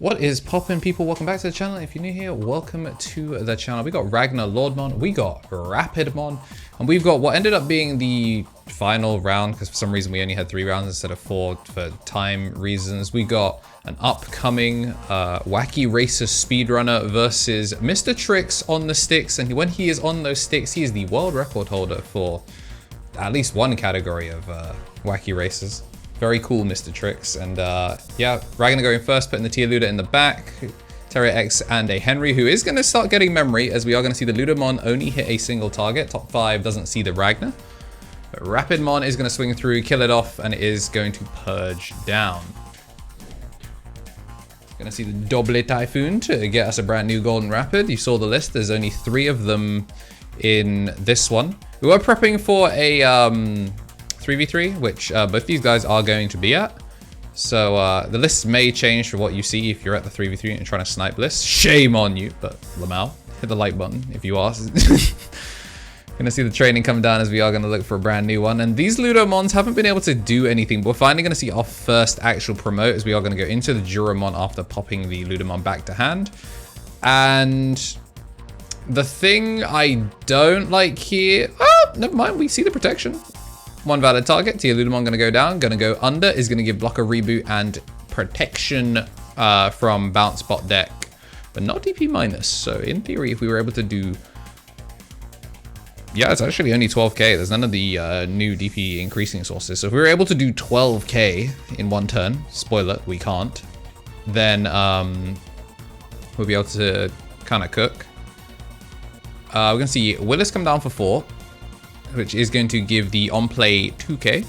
What is poppin', people? Welcome back to the channel. If you're new here, welcome to the channel. We got Ragnaloardmon, we got Rapidmon, and we've got what ended up being the final round, because for some reason we only had 3 rounds instead of 4 for time reasons. We got an upcoming wacky racer speedrunner versus Mr. Tricks on the sticks, and when he is on those sticks, he is the world record holder for at least one category of wacky racers. Very cool, Mr. Tricks. And yeah, Ragnar going first, putting the TierLuda in the back. Terrier X and a Henry, who is going to start getting memory, as we are going to see the Ludamon only hit a single target. Top 5 doesn't see the Ragnar. But Rapidmon is going to swing through, kill it off, and it is going to purge down. Going to see the Double Typhoon to get us a brand new Golden Rapid. You saw the list. There's only 3 of them in this one. We were prepping for a 3v3, which both these guys are going to be at. So the lists may change for what you see if you're at the 3v3 and trying to snipe lists. Shame on you, but Lamau, hit the like button if you are. Gonna see the training come down as we are gonna look for a brand new one. And these Ludamons haven't been able to do anything, but we're finally gonna see our first actual promote as we are gonna go into the Duramon after popping the Ludamon back to hand. And the thing I don't like here, oh, never mind, we see the protection. 1 valid target, TierLuda gonna go down, gonna go under, is gonna give block a reboot and protection from bounce bot deck, but not DP minus. So in theory, if we were able to do, yeah, it's actually only 12k. There's none of the new DP increasing sources. So if we were able to do 12k in 1 turn, spoiler, we can't, then we'll be able to kind of cook. We're gonna see Willis come down for 4. Which is going to give the on-play 2k.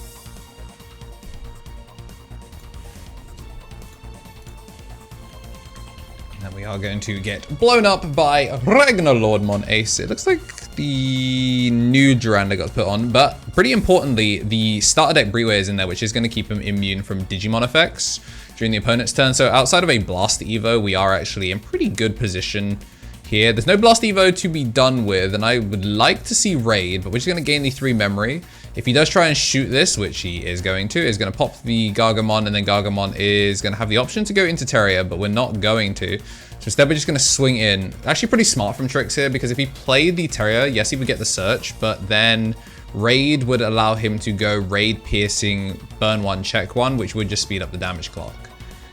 And we are going to get blown up by Ragnaloardmon Ace. It looks like the new Duranda got put on, but pretty importantly, the starter deck Breeway is in there, which is going to keep him immune from Digimon effects during the opponent's turn. So outside of a Blast Evo, we are actually in pretty good position here. There's no Blast Evo to be done with, and I would like to see Raid, but we're just going to gain the 3 memory. If he does try and shoot this, which he is going to, is going to pop the Gargamon, and then Gargamon is going to have the option to go into Terrier, but we're not going to. So instead, we're just going to swing in. Actually pretty smart from Tricks here, because if he played the Terrier, yes, he would get the search, but then Raid would allow him to go Raid, Piercing, Burn 1, Check 1, which would just speed up the damage clock.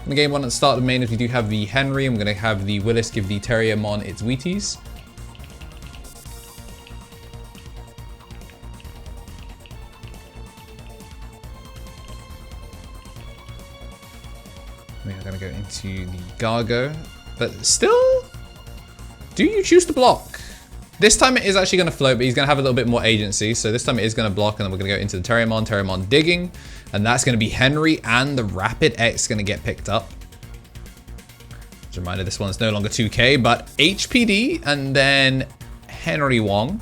In the game 1 at the start of the main, if we do have the Henry, I'm going to have the Willis give the terriermon its Wheaties. We are going to go into the Gargo, but still, do you choose to block? This time it is actually going to float, but he's going to have a little bit more agency. So this time it is going to block, and then we're going to go into the Terriermon digging, and that's going to be Henry, and the Rapid X going to get picked up. As a reminder, this one's no longer 2k, but HPD, and then Henry Wong.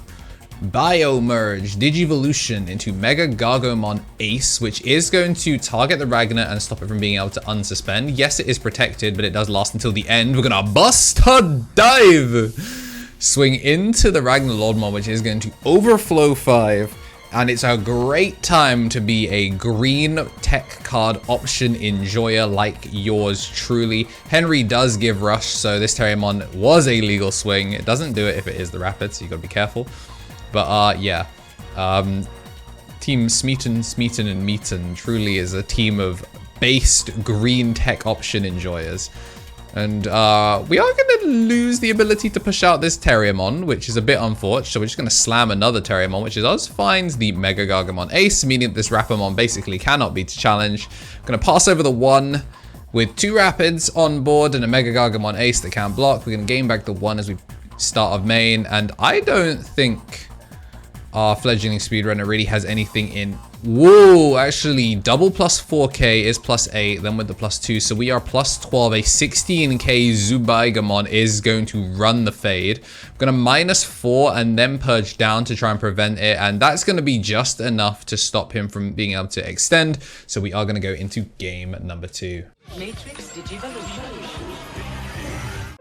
Bio-merge, Digivolution into Mega Gargomon Ace, which is going to target the Ragnar and stop it from being able to unsuspend. Yes, it is protected, but it does last until the end. We're going to bust a dive! Swing into the Ragnaloardmon, which is going to overflow 5. And it's a great time to be a green tech card option enjoyer like yours truly. Henry does give rush, so this Terriermon was a legal swing. It doesn't do it if it is the Rapid, so you gotta be careful. But yeah, Team Smeaton, and Meaton truly is a team of based green tech option enjoyers. And we are going to lose the ability to push out this Terriermon, which is a bit unfortunate. So we're just going to slam another Terriermon, which does find the Mega Gargamon Ace, meaning that this Rapidmon basically cannot be challenged. I'm going to pass over the 1 with 2 Rapids on board and a Mega Gargamon Ace that can't block. We're going to gain back the 1 as we start of main. And I don't think our fledgling speedrunner really has anything in. Whoa, actually double plus 4k is plus 8, then with the plus 2, so we are plus 12. A 16k Zubaigamon is going to run the fade. I'm gonna minus 4 and then purge down to try and prevent it, and that's gonna be just enough to stop him from being able to extend. So we are gonna go into game number 2.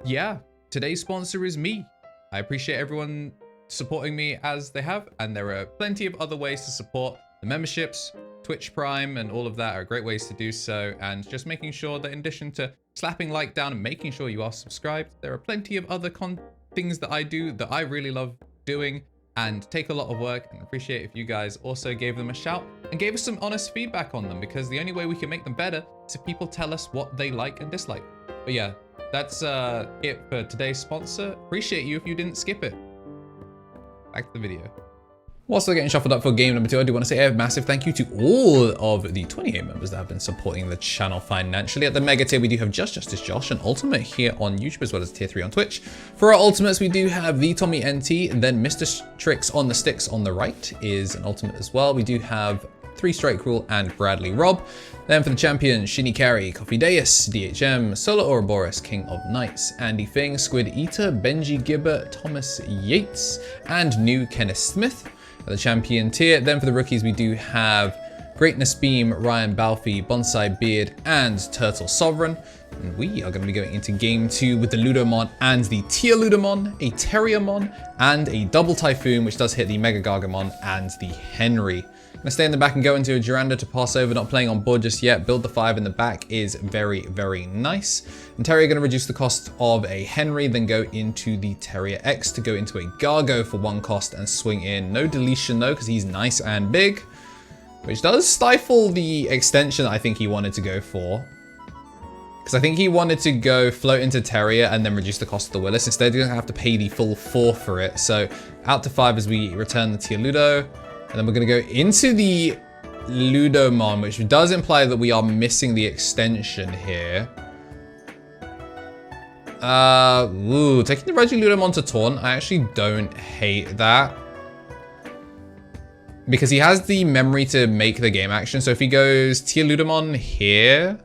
Yeah, today's sponsor is me. I appreciate everyone supporting me as they have, and there are plenty of other ways to support. The memberships, Twitch Prime and all of that are great ways to do so. And just making sure that in addition to slapping like down and making sure you are subscribed, there are plenty of other things that I do that I really love doing and take a lot of work, and appreciate if you guys also gave them a shout and gave us some honest feedback on them, because the only way we can make them better is if people tell us what they like and dislike. But yeah, that's it for today's sponsor. Appreciate you if you didn't skip it. Back to the video. While still getting shuffled up for game number 2, I do want to say a massive thank you to all of the 28 members that have been supporting the channel financially. At the mega tier, we do have Justice Josh, an ultimate here on YouTube, as well as tier 3 on Twitch. For our ultimates, we do have the Tommy NT, and then Mr. Tricks on the Sticks on the right is an ultimate as well. We do have 3 Strike Rule and Bradley Rob. Then for the champion, Shinny Carry, Coffee Deus, DHM, Solar Ouroboros, King of Knights, Andy Fing, Squid Eater, Benji Gibber, Thomas Yates, and new Kenneth Smith. At the champion tier. Then for the rookies, we do have Greatness Beam, Ryan Balfi, Bonsai Beard, and Turtle Sovereign. And we are going to be going into game 2 with the Ludomon and the TierLudomon, a Terriermon, and a Double Typhoon, which does hit the Mega Gargamon and the Henry. I'm going to stay in the back and go into a Duranda to pass over, not playing on board just yet. Build the 5 in the back is very, very nice. And Terrier going to reduce the cost of a Henry, then go into the Terrier X to go into a Gargo for 1 cost and swing in. No deletion though, because he's nice and big, which does stifle the extension I think he wanted to go for. Because I think he wanted to go float into Terrier and then reduce the cost of the Willis. Instead, you're going to have to pay the full 4 for it. So out to 5 as we return the TierLudo. And then we're going to go into the Ludomon, which does imply that we are missing the extension here. Taking the Ragnaloardmon to taunt, I actually don't hate that. Because he has the memory to make the game action. So if he goes TierLudomon here...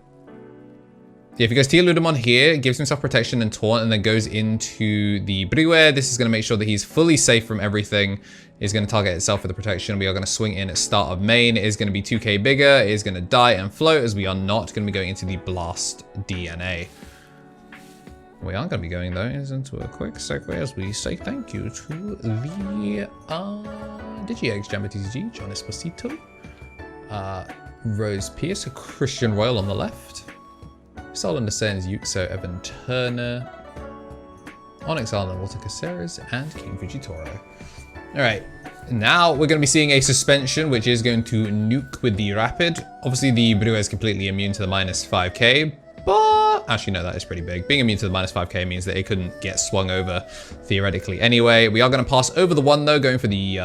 Yeah, if he goes TierLudomon here, gives himself protection and taunt, and then goes into the Briware, this is going to make sure that he's fully safe from everything. Is going to target itself with the protection. We are going to swing in at start of main. It is going to be 2k bigger. It is going to die and float, as we are not going to be going into the Blast DNA. We are going to be going, though, is into a quick segue as we say thank you to the DigiegX, Jammer TCG, John Esposito, Rose Pierce, Christian Royal on the left, Solon Descends, Yuxo, Evan Turner, Onyx Island, Walter Caceres, and King Fujitoro. Alright, now we're going to be seeing a suspension, which is going to nuke with the Rapid. Obviously, the Brue is completely immune to the minus 5k, but actually, no, that is pretty big. Being immune to the minus 5k means that it couldn't get swung over, theoretically. Anyway, we are going to pass over the 1, though, going for the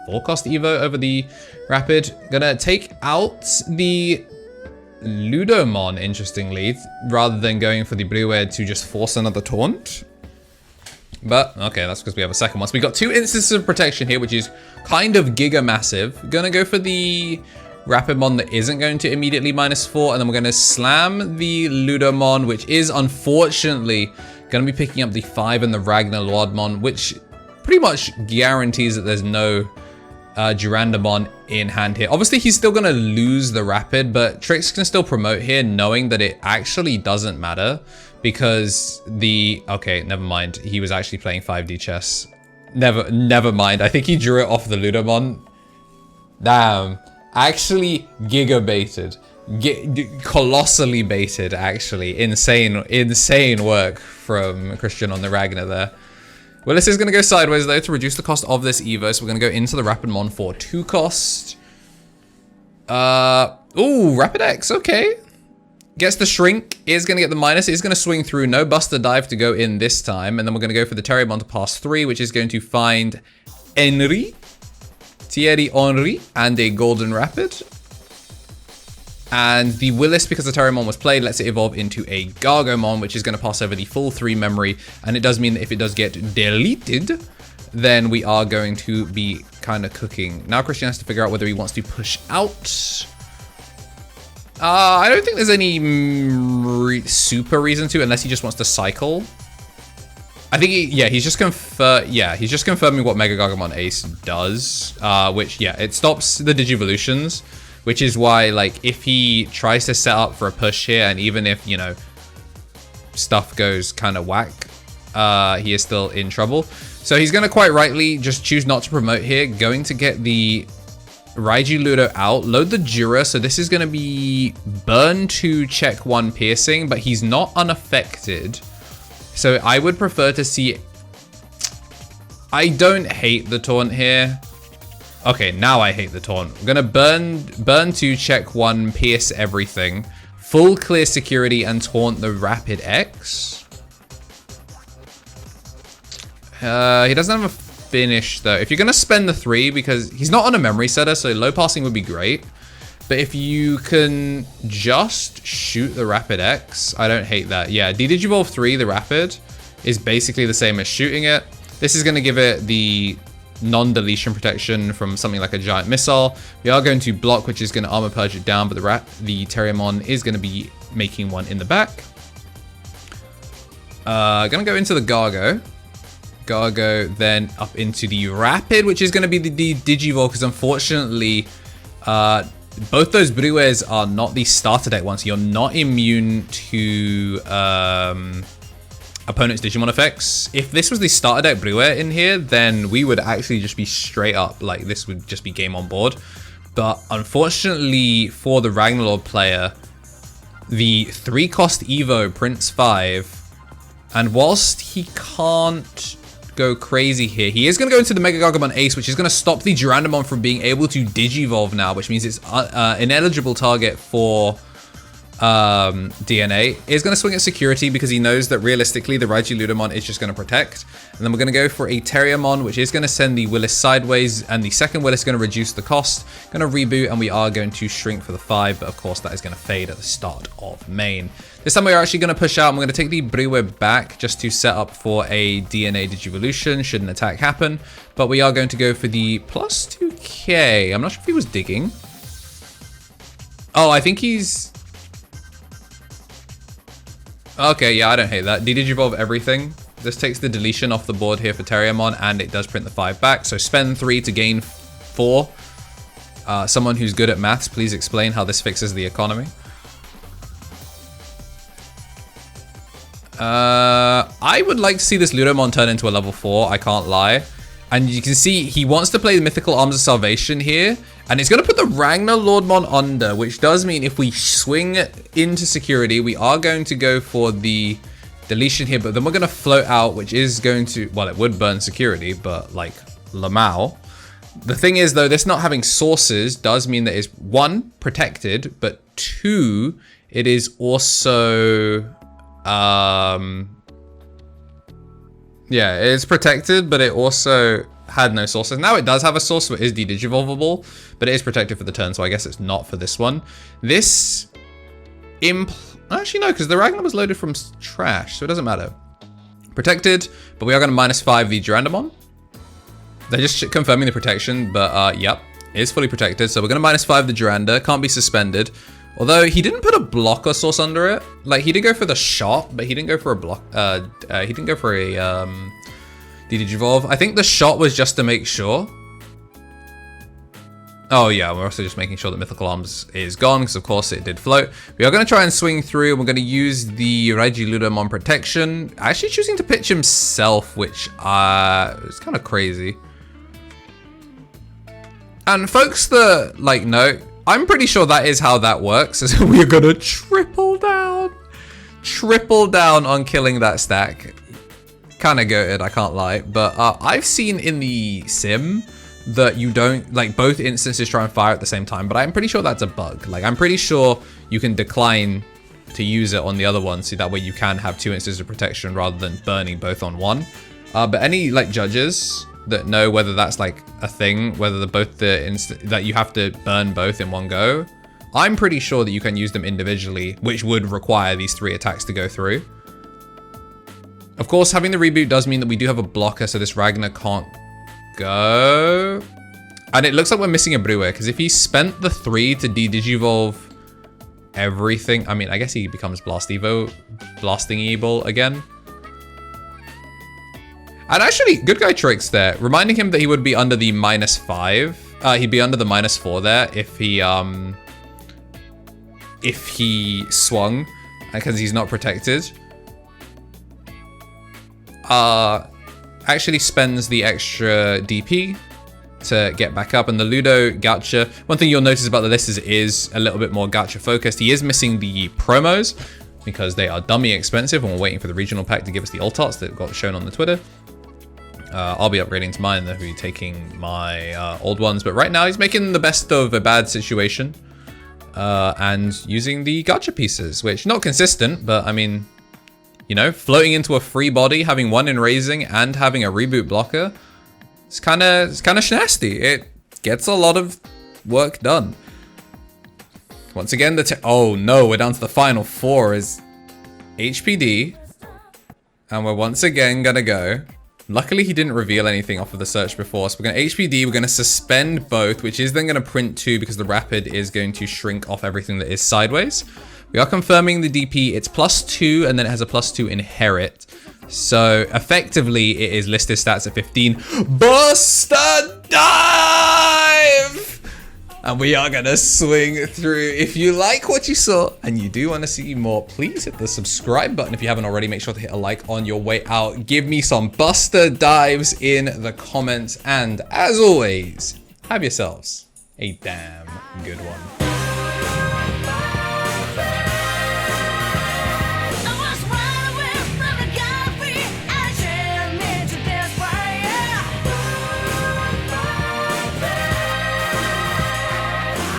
4-cost Evo over the Rapid. Gonna take out the Ludomon, interestingly, rather than going for the Brue to just force another taunt. But, okay, that's because we have a second one. So we got 2 instances of protection here, which is kind of giga massive. Gonna go for the Rapidmon that isn't going to immediately minus 4, and then we're gonna slam the Ludomon, which is unfortunately gonna be picking up the 5 and the Ragnaloardmon, which pretty much guarantees that there's no Durandamon in hand here. Obviously, he's still gonna lose the Rapid, but Trix can still promote here, knowing that it actually doesn't matter. Because okay, never mind. He was actually playing 5D chess. Never mind. I think he drew it off the Ludomon. Damn. Actually giga baited. Colossally baited, actually. Insane work from Christian on the Ragnar there. Well, this is going to go sideways, though, to reduce the cost of this Evo. So we're going to go into the Rapidmon for 2 cost. Ooh, Rapid X, okay. Gets the shrink, is going to get the minus, is going to swing through, no Buster Dive to go in this time, and then we're going to go for the Terriermon to pass 3, which is going to find Thierry Henry, and a Golden Rapid. And the Willis, because the Terriermon was played, lets it evolve into a Gargomon, which is going to pass over the full 3 memory, and it does mean that if it does get deleted, then we are going to be kind of cooking. Now Christian has to figure out whether he wants to push out. I don't think there's any super reason to, unless he just wants to cycle. I think he's just confirming what Mega Gargamon Ace does, which it stops the Digivolutions, which is why, like, if he tries to set up for a push here, and even if, you know, stuff goes kind of whack, he is still in trouble. So he's going to quite rightly just choose not to promote here, going to get the Raiju Ludo out, load the Jura, so this is going to be burn 2, check 1 piercing, but he's not unaffected. So I would prefer to see... I don't hate the taunt here. Okay, now I hate the taunt. I'm going to burn 2, check 1, pierce everything. Full clear security and taunt the Rapid X. He doesn't have a finish though. If you're going to spend the 3, because he's not on a memory setter, so low passing would be great. But if you can just shoot the Rapid X, I don't hate that. Yeah, D-Digivolve 3, the Rapid, is basically the same as shooting it. This is going to give it the non-deletion protection from something like a giant missile. We are going to block, which is going to armor purge it down, but the terriermon is going to be making one in the back. Gonna go into the Gargo. Gargo, then up into the Rapid, which is going to be the Digivolve, because unfortunately, both those Bruers are not the starter deck ones. You're not immune to opponent's Digimon effects. If this was the starter deck Brewer in here, then we would actually just be straight up, like this would just be game on board. But unfortunately for the Ragnaloard player, the 3-cost Evo prints 5, and whilst he can't go crazy here, he is going to go into the Mega Gargomon Ace, which is going to stop the Durandamon from being able to Digivolve now, which means it's ineligible target for DNA. Is going to swing at security because he knows that realistically the Raiju Ludamon is just going to protect. And then we're going to go for a Terriermon, which is going to send the Willis sideways, and the second Willis is going to reduce the cost. Going to reboot, and we are going to shrink for the 5, but of course that is going to fade at the start of main. This time we are actually going to push out, and we're going to take the Brewer back just to set up for a DNA Digivolution should an attack happen. But we are going to go for the plus 2k. I'm not sure if he was digging. Oh, I think he's... Okay, yeah, I don't hate that. Digivolve everything. This takes the deletion off the board here for Terriermon, and it does print the 5 back. So spend 3 to gain 4. Someone who's good at maths, please explain how this fixes the economy. I would like to see this Ludamon turn into a level 4, I can't lie. And you can see he wants to play the Mythical Arms of Salvation here. And it's going to put the Ragnaloardmon under, which does mean if we swing into security, we are going to go for the deletion here. But then we're going to float out, which is going to, well, it would burn security, but like Lamau. The thing is, though, this not having sources does mean that it's 1, protected, but 2, it is also... yeah, it's protected, but it also had no sources. Now it does have a source, so it is de-digivolvable, but it is protected for the turn, so I guess it's not for this one. This actually no, because the Ragnar was loaded from trash, so it doesn't matter. Protected, but we are going to -5 the Durandamon. They're just confirming the protection, but yep, it is fully protected, so we're going to -5 the Duranda. Can't be suspended. Although he didn't put a blocker source under it. Like, he did go for the shot, but he didn't go for a block. He didn't go for a Digivolve. I think the shot was just to make sure. Oh yeah, we're also just making sure that Mythical Arms is gone, because of course it did float. We are going to try and swing through, and we're going to use the Raiju Ludamon protection. Actually choosing to pitch himself, which is kind of crazy. And folks that like know, I'm pretty sure that is how that works. So we're gonna triple down on killing that stack. Kind of goated, I can't lie. But I've seen in the sim that you don't, like, both instances try and fire at the same time, but I'm pretty sure that's a bug. Like, I'm pretty sure you can decline to use it on the other one, so that way you can have 2 instances of protection rather than burning both on one. But any, like, judges that know whether that's like a thing, whether that you have to burn both in one go, I'm pretty sure that you can use them individually, which would require these 3 attacks to go through. Of course, having the reboot does mean that we do have a blocker, so this Ragnar can't go. And it looks like we're missing a Brewer, because if he spent the 3 to de-digivolve everything, I mean, I guess he becomes Blasting Evil again. And actually, good guy tricks there, reminding him that he would be under the -5. He'd be under the -4 there if he swung, because he's not protected. Actually spends the extra DP, to get back up. And the Ludo gacha, one thing you'll notice about the list is it is a little bit more gacha focused. He is missing the promos because they are dummy expensive, and we're waiting for the regional pack to give us the alt arts that got shown on the Twitter. I'll be upgrading to mine, they'll be taking my old ones, but right now he's making the best of a bad situation and using the gacha pieces, which not consistent, but I mean, you know, floating into a free body, having one in raising and having a reboot blocker, it's kind of nasty. It gets a lot of work done. Once again, oh no, we're down to the final 4 is HPD, and we're once again gonna go. Luckily, he didn't reveal anything off of the search before, so we're going to HPD, we're going to suspend both, which is then going to print 2 because the Rapid is going to shrink off everything that is sideways. We are confirming the DP, it's +2, and then it has a +2 inherit. So, effectively, it is listed stats at 15. Buster Dive! And we are going to swing through. If you like what you saw and you do want to see more, please hit the subscribe button. If you haven't already, make sure to hit a like on your way out. Give me some Buster Dives in the comments. And as always, have yourselves a damn good one.